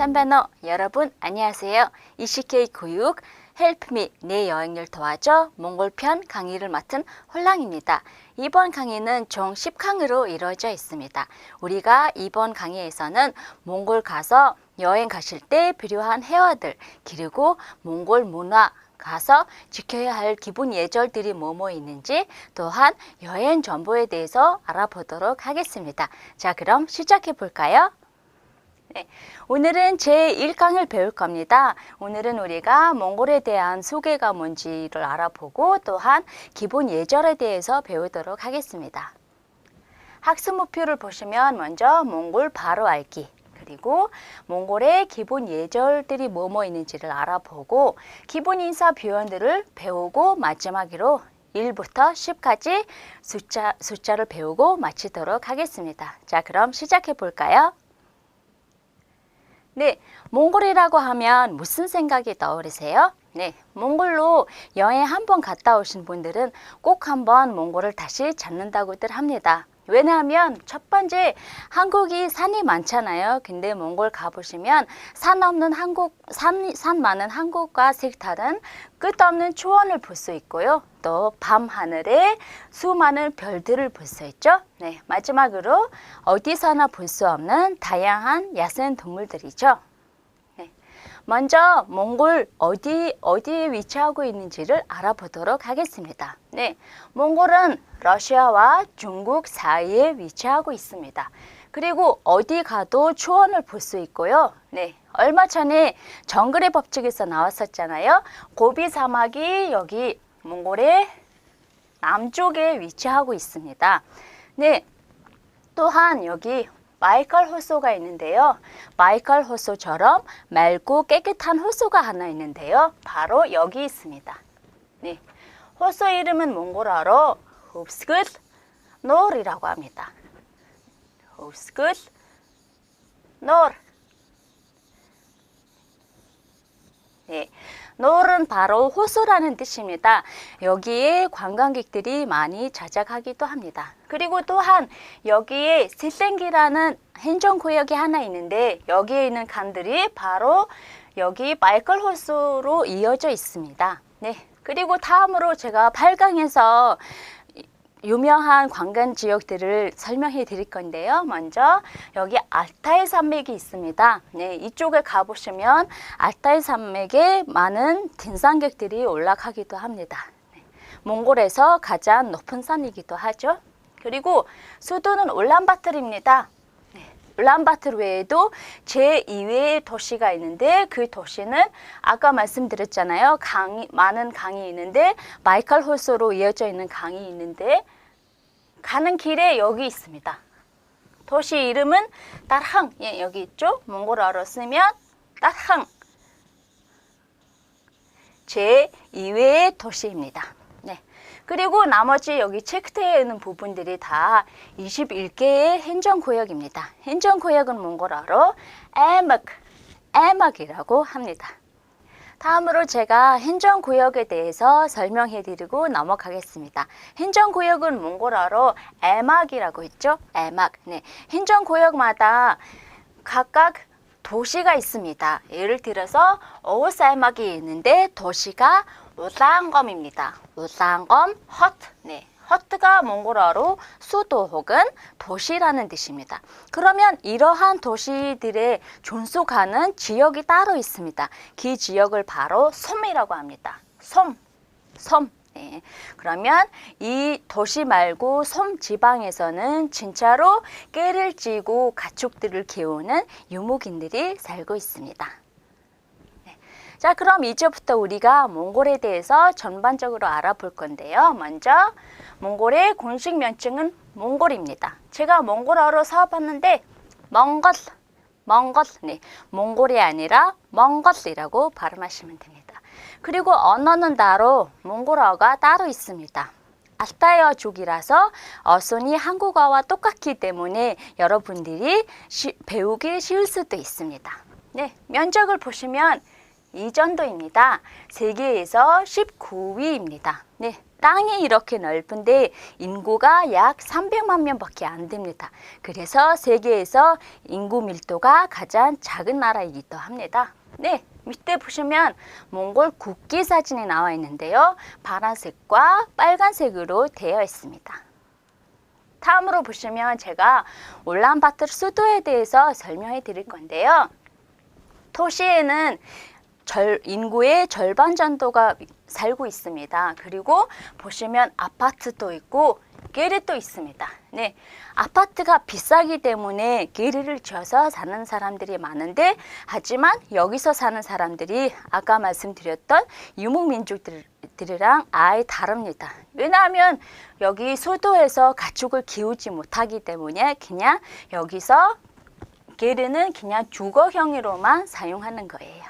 선배너 여러분 안녕하세요. ECK 교육 헬프미 내 여행을 도와줘 몽골편 강의를 맡은 홀랑입니다. 이번 강의는 총 10강으로 이루어져 있습니다. 우리가 이번 강의에서는 몽골 가서 여행 가실 때 필요한 회화들 그리고 몽골 문화 가서 지켜야 할 기본 예절들이 뭐뭐 있는지 또한 여행 정보에 대해서 알아보도록 하겠습니다. 자, 그럼 시작해 볼까요? 네, 오늘은 제1강을 배울 겁니다. 오늘은 우리가 몽골에 대한 소개가 뭔지를 알아보고 또한 기본 예절에 대해서 배우도록 하겠습니다. 학습 목표를 보시면 먼저 몽골 바로 알기 그리고 몽골의 기본 예절들이 뭐뭐 있는지를 알아보고 기본 인사 표현들을 배우고 마지막으로 1부터 10까지 숫자를 배우고 마치도록 하겠습니다. 자, 그럼 시작해 볼까요? 네, 몽골이라고 하면 무슨 생각이 떠오르세요? 네, 몽골로 여행 한번 갔다 오신 분들은 꼭 한번 몽골을 다시 찾는다고들 합니다. 왜냐하면 첫 번째 한국이 산이 많잖아요. 근데 몽골 가보시면 산 없는 한국, 산 많은 한국과 색다른 끝없는 초원을 볼 수 있고요. 또 밤하늘에 수많은 별들을 볼 수 있죠. 네, 마지막으로 어디서나 볼 수 없는 다양한 야생 동물들이죠. 네, 먼저 몽골 어디에 위치하고 있는지를 알아보도록 하겠습니다. 네, 몽골은 러시아와 중국 사이에 위치하고 있습니다. 그리고 어디 가도 초원을 볼 수 있고요. 네, 얼마 전에 정글의 법칙에서 나왔었잖아요. 고비 사막이 여기 몽골의 남쪽에 위치하고 있습니다. 네, 또한 여기 바이칼 호수가 있는데요. 바이칼 호수처럼 맑고 깨끗한 호수가 하나 있는데요. 바로 여기 있습니다. 네, 호수 이름은 몽골어로 흡스긋 놀이라고 합니다. 흡스긋 놀. 네, 놀은 바로 호수라는 뜻입니다. 여기에 관광객들이 많이 자작하기도 합니다. 그리고 또한 여기에 시땡기라는 행정구역이 하나 있는데 여기에 있는 강들이 바로 여기 바이칼 호수로 이어져 있습니다. 네, 그리고 다음으로 제가 8강에서 유명한 관광 지역들을 설명해 드릴 건데요. 먼저 여기 알타이 산맥이 있습니다. 네, 이쪽에 가보시면 알타이 산맥에 많은 등산객들이 올라가기도 합니다. 네, 몽골에서 가장 높은 산이기도 하죠. 그리고 수도는 울란바토르입니다. 네, 울란바토르 외에도 제2의 도시가 있는데 그 도시는 아까 말씀드렸잖아요. 많은 강이 있는데 바이칼 호수로 이어져 있는 강이 있는데 가는 길에 여기 있습니다. 도시 이름은 따르항. 예, 여기 있죠. 몽골어로 쓰면 따르항. 제2의 도시입니다. 네. 그리고 나머지 여기 체크되어 있는 부분들이 다 21개의 행정구역입니다. 행정구역은 몽골어로 에막이라고 합니다. 다음으로 제가 행정구역에 대해서 설명해 드리고 넘어가겠습니다. 행정구역은 몽골어로 에막이라고 했죠. 에막. 네, 행정구역마다 각각 도시가 있습니다. 예를 들어서 오우사에막이 있는데 도시가 우상검입니다. 우상검 허트. 네, 허트가 몽골어로 수도 혹은 도시라는 뜻입니다. 그러면 이러한 도시들의 존속하는 지역이 따로 있습니다. 그 지역을 바로 섬이라고 합니다. 섬. 네. 그러면 이 도시 말고 섬 지방에서는 진짜로 깨를 찌고 가축들을 키우는 유목인들이 살고 있습니다. 네. 자, 그럼 이제부터 우리가 몽골에 대해서 전반적으로 알아볼 건데요. 먼저 몽골의 공식 명칭은 몽골입니다. 제가 몽골어로 써봤는데 몽골, 네, 몽골이 아니라 몽골이라고 발음하시면 됩니다. 그리고 언어는 따로 몽골어가 따로 있습니다. 알타이어족이라서 어순이 한국어와 똑같기 때문에 여러분들이 배우기 쉬울 수도 있습니다. 네, 면적을 보시면 이 정도입니다. 세계에서 19위입니다. 네, 땅이 이렇게 넓은데 인구가 약 300만 명밖에 안 됩니다. 그래서 세계에서 인구 밀도가 가장 작은 나라이기도 합니다. 네, 밑에 보시면 몽골 국기 사진이 나와 있는데요. 파란색과 빨간색으로 되어 있습니다. 다음으로 보시면 제가 울란바토르 수도에 대해서 설명해 드릴 건데요. 도시에는 인구의 절반 정도가 살고 있습니다. 그리고 보시면 아파트도 있고 게르도 있습니다. 네, 아파트가 비싸기 때문에 게르를 지어서 사는 사람들이 많은데, 하지만 여기서 사는 사람들이 아까 말씀드렸던 유목민족들이랑 아예 다릅니다. 왜냐하면 여기 수도에서 가축을 키우지 못하기 때문에 그냥 여기서 게르는 그냥 주거형으로만 사용하는 거예요.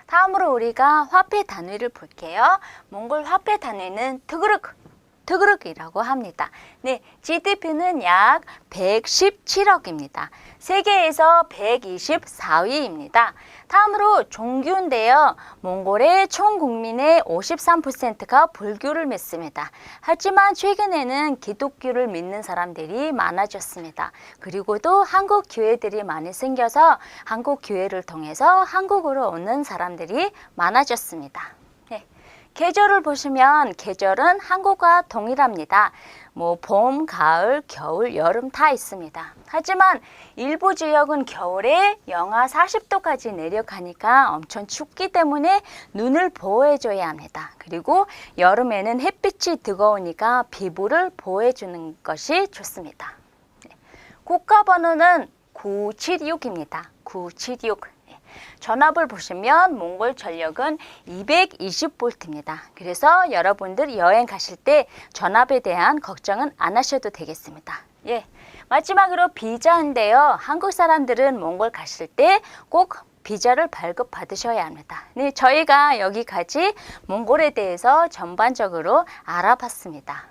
다음으로 우리가 화폐 단위를 볼게요. 몽골 화폐 단위는 투그룩이라고 합니다. 네, GDP는 약 117억입니다. 세계에서 124위입니다. 다음으로 종교인데요. 몽골의 총 국민의 53%가 불교를 믿습니다. 하지만 최근에는 기독교를 믿는 사람들이 많아졌습니다. 그리고 또 한국 교회들이 많이 생겨서 한국 교회를 통해서 한국으로 오는 사람들이 많아졌습니다. 네. 계절을 보시면 계절은 한국과 동일합니다. 봄, 가을, 겨울, 여름 다 있습니다. 하지만 일부 지역은 겨울에 영하 40도까지 내려가니까 엄청 춥기 때문에 눈을 보호해줘야 합니다. 그리고 여름에는 햇빛이 뜨거우니까 피부를 보호해주는 것이 좋습니다. 국가번호는 976입니다. 976. 전압을 보시면 몽골 전력은 220V입니다. 그래서 여러분들 여행 가실 때 전압에 대한 걱정은 안 하셔도 되겠습니다. 예. 마지막으로 비자인데요. 한국 사람들은 몽골 가실 때 꼭 비자를 발급 받으셔야 합니다. 네, 저희가 여기까지 몽골에 대해서 전반적으로 알아봤습니다.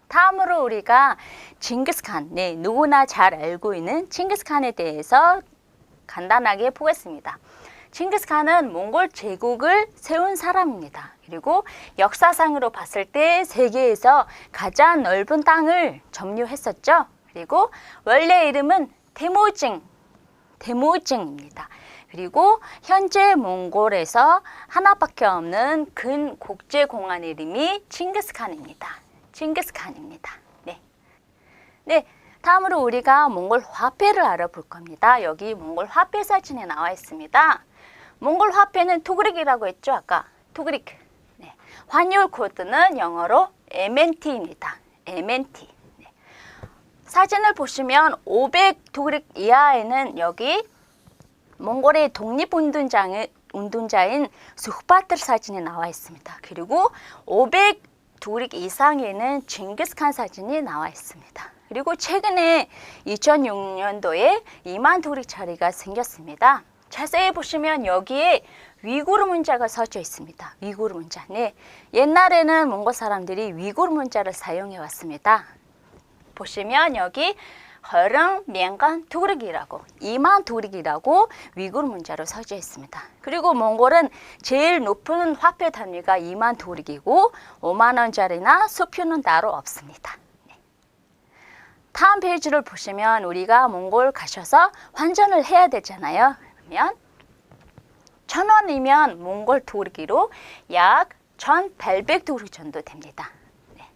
다음으로 우리가 징기스칸, 네, 누구나 잘 알고 있는 징기스칸에 대해서 간단하게 보겠습니다. 징기스칸은 몽골 제국을 세운 사람입니다. 그리고 역사상으로 봤을 때 세계에서 가장 넓은 땅을 점유했었죠. 그리고 원래 이름은 테무징입니다. 그리고 현재 몽골에서 하나밖에 없는 근 국제공항 이름이 징기스칸입니다. 네. 네. 다음으로 우리가 몽골 화폐를 알아볼 겁니다. 여기 몽골 화폐 사진에 나와 있습니다. 몽골 화폐는 투그릭이라고 했죠, 아까. 투그릭. 네. 환율 코드는 영어로 MNT입니다. MNT. 네. 사진을 보시면 500 투그릭 이하에는 여기 몽골의 독립운동자인 수흐바트르 사진이 나와 있습니다. 그리고 500 투그릭 이상에는 징기스칸 사진이 나와 있습니다. 그리고 최근에 2006년도에 2만 투그릭짜리가 생겼습니다. 자세히 보시면 여기에 위구르 문자가 써져 있습니다. 위구르 문자. 네, 옛날에는 몽골 사람들이 위구르 문자를 사용해 왔습니다. 보시면 여기 허릉 맹간 투그릭이라고 2만 투그릭이라고 위구르 문자로 써져 있습니다. 그리고 몽골은 제일 높은 화폐 단위가 2만 투그릭이고 5만 원짜리나 수표는 따로 없습니다. 다음 페이지를 보시면 우리가 몽골 가셔서 환전을 해야 되잖아요. 그러면 1,000원이면 몽골 투그릭으로 약 1,800 투그릭 정도 됩니다. 네.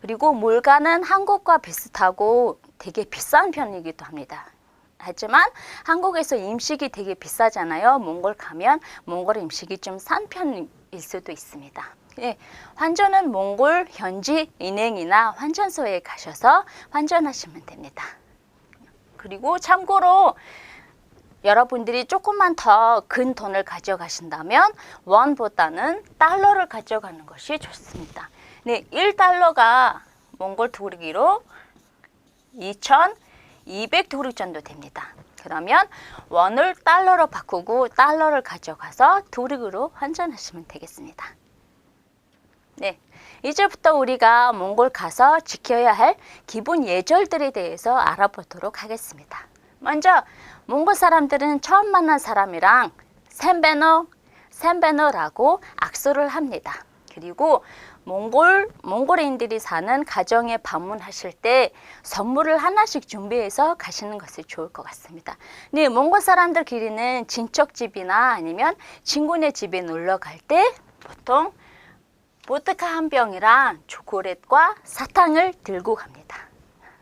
그리고 물가는 한국과 비슷하고 되게 비싼 편이기도 합니다. 하지만 한국에서 음식이 되게 비싸잖아요. 몽골 가면 몽골 음식이 좀 싼 편일 수도 있습니다. 네, 환전은 몽골 현지 은행이나 환전소에 가셔서 환전하시면 됩니다. 그리고 참고로 여러분들이 조금만 더 큰 돈을 가져가신다면 원보다는 달러를 가져가는 것이 좋습니다. 네, 1달러가 몽골 투그릭으로 2,200 투그릭 정도 됩니다. 그러면 원을 달러로 바꾸고 달러를 가져가서 투그릭으로 환전하시면 되겠습니다. 네, 이제부터 우리가 몽골 가서 지켜야 할 기본 예절들에 대해서 알아보도록 하겠습니다. 먼저 몽골 사람들은 처음 만난 사람이랑 샌베노라고 악수를 합니다. 그리고 몽골인들이 사는 가정에 방문하실 때 선물을 하나씩 준비해서 가시는 것이 좋을 것 같습니다. 네, 몽골 사람들끼리는 친척집이나 아니면 친구네 집에 놀러 갈 때 보통 보드카 한 병이랑 초콜릿과 사탕을 들고 갑니다.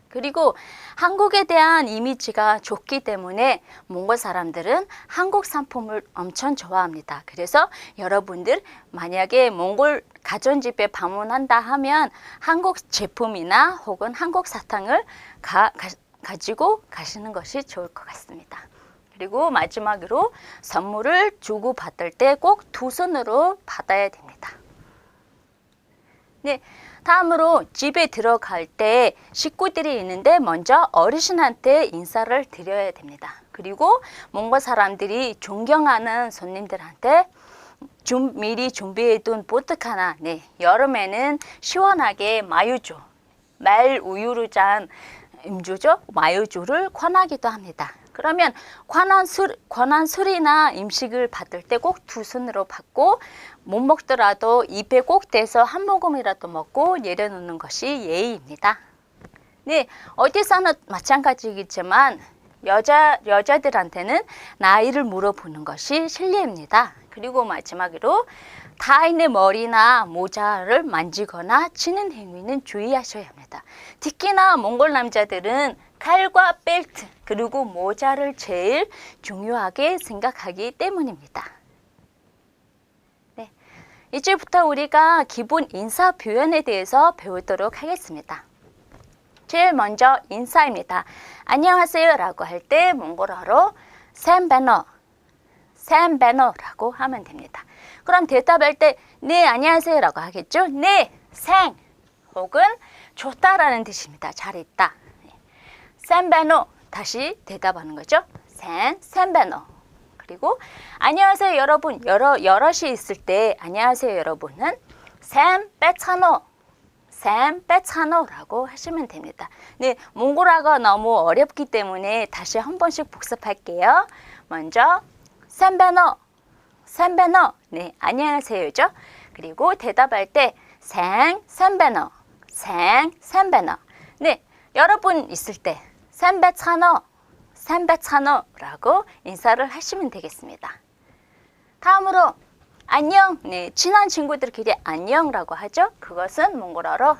그리고 한국에 대한 이미지가 좋기 때문에 몽골 사람들은 한국 상품을 엄청 좋아합니다. 그래서 여러분들 만약에 몽골 가정집에 방문한다 하면 한국 제품이나 혹은 한국 사탕을 가지고 가시는 것이 좋을 것 같습니다. 그리고 마지막으로 선물을 주고 받을 때 꼭 두 손으로 받아야 됩니다. 네. 다음으로 집에 들어갈 때 식구들이 있는데 먼저 어르신한테 인사를 드려야 됩니다. 그리고 몽골 사람들이 존경하는 손님들한테 미리 준비해둔 보트카나, 네, 여름에는 시원하게 마유주, 말 우유로 짠 음주죠, 마유주를 권하기도 합니다. 그러면 권한 술이나 음식을 받을 때 꼭 두 손으로 받고 못 먹더라도 입에 꼭 대서 한 모금이라도 먹고 내려놓는 것이 예의입니다. 네, 어디서나 마찬가지겠지만 여자들한테는 나이를 물어보는 것이 실례입니다. 그리고 마지막으로 타인의 머리나 모자를 만지거나 치는 행위는 주의하셔야 합니다. 특히나 몽골 남자들은 칼과 벨트 그리고 모자를 제일 중요하게 생각하기 때문입니다. 네, 이제부터 우리가 기본 인사 표현에 대해서 배우도록 하겠습니다. 제일 먼저 인사입니다. 안녕하세요 라고 할 때 몽골어로 샘베너라고 하면 됩니다. 그럼 대답할 때 네 안녕하세요 라고 하겠죠. 네 생 혹은 좋다라는 뜻입니다. 잘했다. 샘베노 다시 대답하는 거죠. 샘베노. 그리고 안녕하세요 여러분 여럿이 있을 때 안녕하세요 여러분은 샘빼차노라고 하시면 됩니다. 네, 몽골어가 너무 어렵기 때문에 다시 한 번씩 복습할게요. 먼저 샘베노. 네, 안녕하세요죠. 그리고 대답할 때 샘베노. 네, 여러분 있을 때 샘베차노라고 인사를 하시면 되겠습니다. 다음으로 안녕, 네, 친한 친구들끼리 안녕라고 하죠. 그것은 몽골어로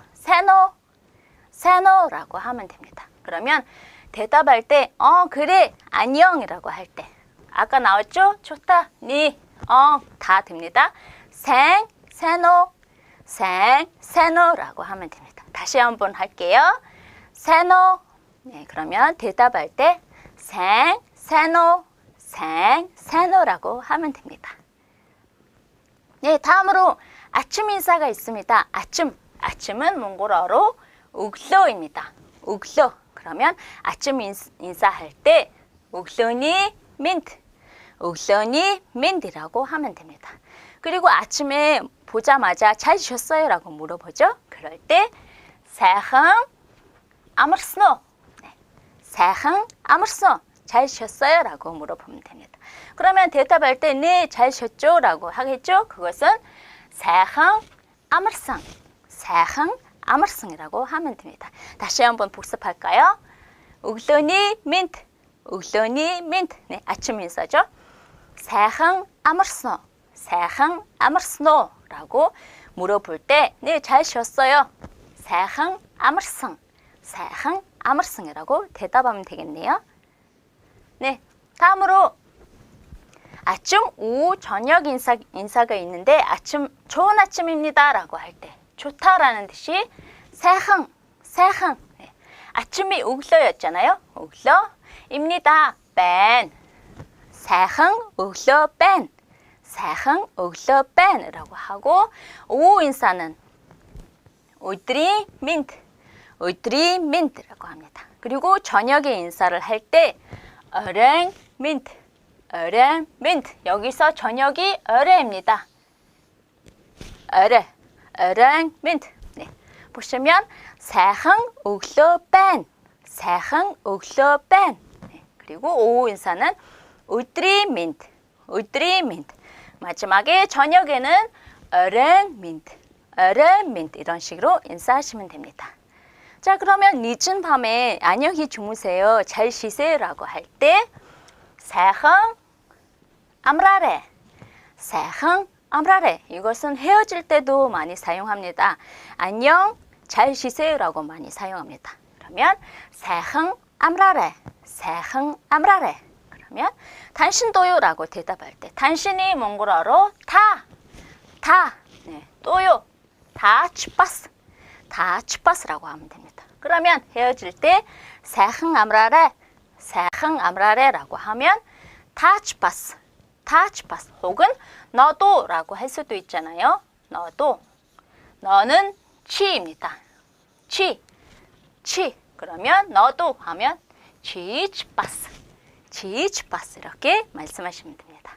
세노라고 하면 됩니다. 그러면 대답할 때 그래 안녕이라고 할 때 아까 나왔죠? 좋다, 네, 다 됩니다. 세노라고 하면 됩니다. 다시 한번 할게요. 세노. 네, 그러면 대답할 때 세노라고 하면 됩니다. 네, 다음으로 아침 인사가 있습니다. 아침은 몽골어로 욱소입니다. 욱소. 그러면 아침 인사할 때 욱소니 민트라고 하면 됩니다. 그리고 아침에 보자마자 잘 쉬었어요? 라고 물어보죠. 그럴 때 새흥 아무르스노. 새흥 아무르스노. 잘 쉬었어요? 라고 물어보면 됩니다. 그러면 대답할 때 네, 잘 쉬었죠? 라고 하겠죠? 그것은 새흥 아무르승이라고 하면 됩니다. 다시 한번 복습할까요? 욱소니 민트. 네, 아침 인사죠. 새흥 아무르스노라고 물어볼 때 네, 잘 쉬었어요. 새흥 아무르승이라고 대답하면 되겠네요. 네, 다음으로 아침, 오후, 저녁 인사가 있는데 좋은 아침입니다 라고 할 때 좋다라는 뜻이 새흥. 네. 아침이 욱소였잖아요. 욱소입니다. 새흥 욱소라고 하고 오후 인사는 울트리민트라고 합니다. 그리고 저녁에 인사를 할 때 어랭민트. 여기서 저녁이 어레입니다. 어랭민트. 네. 보시면 새흥 욱소뺀. 네. 그리고 오후 인사는 울트리민트. 마지막에 저녁에는 어랭민트. 어른민트 이런 식으로 인사하시면 됩니다. 자, 그러면 늦은 밤에 안녕히 주무세요, 잘 쉬세요라고 할 때 새흥 암라레, 새흥 암라레, 이것은 헤어질 때도 많이 사용합니다. 안녕, 잘 쉬세요라고 많이 사용합니다. 그러면 새흥 암라레, 새흥 암라레. 그러면 당신도요라고 대답할 때 당신이 몽골어로 다, 네, 또요, 다 취빠스, 다 취빠스라고 하면 됩니다. 그러면 헤어질 때 새흥 암라레, 새흥 암라레라고 하면 다 취빠스, 다 취빠스. 혹은 너도라고 할 수도 있잖아요. 너도, 너는 치입니다. 치. 그러면 너도 하면 치취빠스, 치취빠스 이렇게 말씀하시면 됩니다.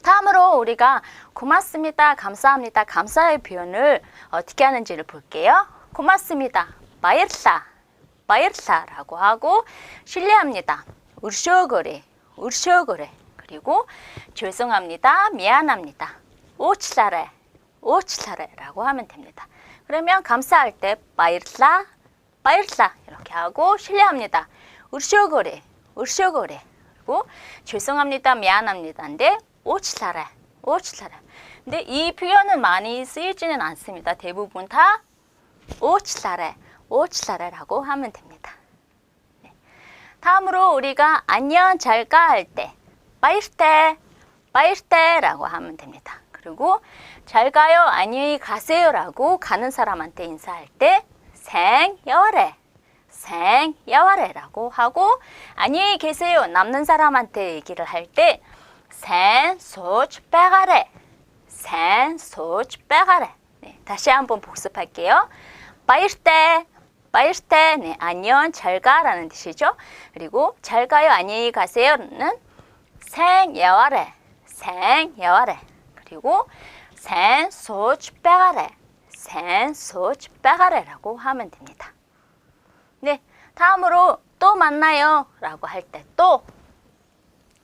다음으로 우리가 고맙습니다, 감사합니다, 감사의 표현을 어떻게 하는지를 볼게요. 고맙습니다, 바이르사라고 하고, 실례합니다, 우르쇼거레, 그리고 죄송합니다, 미안합니다, 오치사레라고 하면 됩니다. 그러면 감사할 때 바이르사 이렇게 하고, 실례합니다, 우르쇼거레, 그리고 죄송합니다, 미안합니다인데 오치사레. 근데 이 표현은 많이 쓰이지는 않습니다. 대부분 다 오치사레라고 하면 됩니다. 네. 다음으로 우리가 안녕, 잘가 할 때 바이르테라고 하면 됩니다. 그리고 잘 가요, 안녕히 가세요라고 가는 사람한테 인사할 때 생여와레라고 하고, 안녕히 계세요 남는 사람한테 얘기를 할 때 센소치빼가레. 네, 다시 한번 복습할게요. 바이르테, 네, 안녕, 잘 가라는 뜻이죠. 그리고 잘 가요, 안녕히 가세요는 생여와레. 그리고 센소치빼가레라고 하면 됩니다. 네, 다음으로 또 만나요 라고 할 때 또,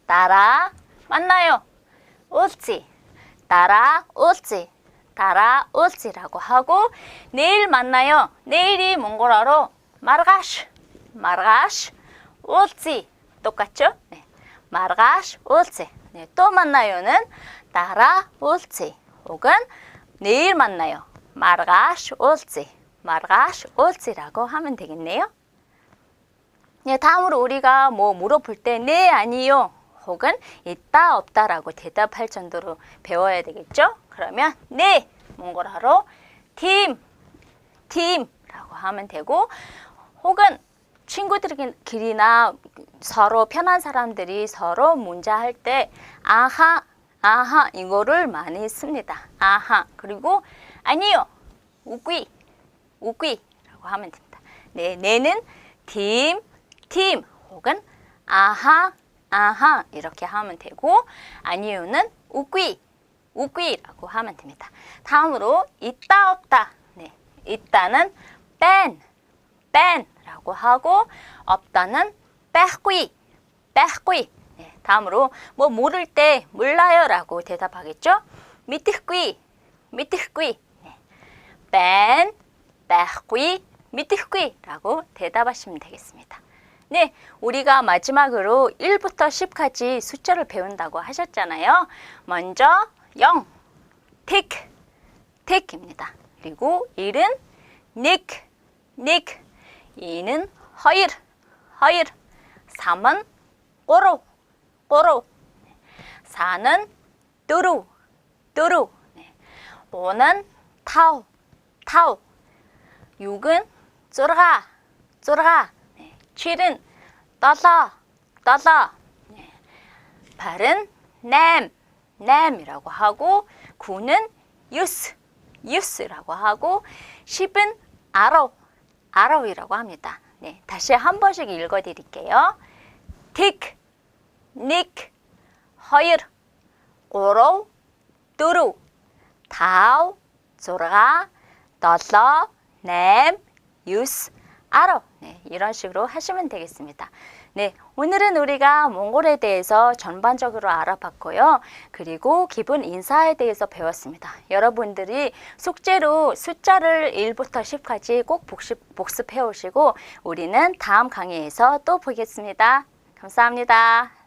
따라 만나요, 따라올지라고 하고, 내일 만나요, 내일이 몽골어로 마르가시 올지 똑같죠? 네, 마르가시 올지. 네, 또 만나요는 따라올지, 혹은 내일 만나요, 마르가시 올지라고 하면 되겠네요. 네, 다음으로 우리가 뭐 물어볼 때 네, 아니요, 혹은 있다, 없다라고 대답할 정도로 배워야 되겠죠? 그러면 네, 몽골어로 팀라고 하면 되고, 혹은 친구들끼리나 서로 편한 사람들이 서로 문자할 때 아하 이거를 많이 씁니다. 아하. 그리고 아니요, 우귀라고 하면 됩니다. 네, 네는 팀 혹은 아하 이렇게 하면 되고, 아니요는 우귀라고 하면 됩니다. 다음으로 있다, 없다. 네, 있다는 뺀라고 하고, 없다는 빼꾸이. 네, 다음으로 뭐 모를 때 몰라요라고 대답하겠죠. 미티꾸이. 네, 뺀, 빼꾸이, 미티꾸이라고 대답하시면 되겠습니다. 네, 우리가 마지막으로 1부터 10까지 숫자를 배운다고 하셨잖아요. 먼저 0, 틱입니다. 그리고 1은 닉, 2는 허일, 3은 꼬로, 4는 뚜루, 5는 타오, 6은 쪼르가, 7은 떠서, 8은 램이라고 하고, 9는 유스라고 하고, 10은 아로이라고 합니다. 네, 다시 한 번씩 읽어드릴게요. 틱, 닉, 허일, 꼬로, 뚜루, 타오, 쪼르가, 떠서, 램, 유스, 아로. 네, 이런 식으로 하시면 되겠습니다. 네, 오늘은 우리가 몽골에 대해서 전반적으로 알아봤고요. 그리고 기본 인사에 대해서 배웠습니다. 여러분들이 숙제로 숫자를 1부터 10까지 꼭 복습해 오시고 우리는 다음 강의에서 또 보겠습니다. 감사합니다.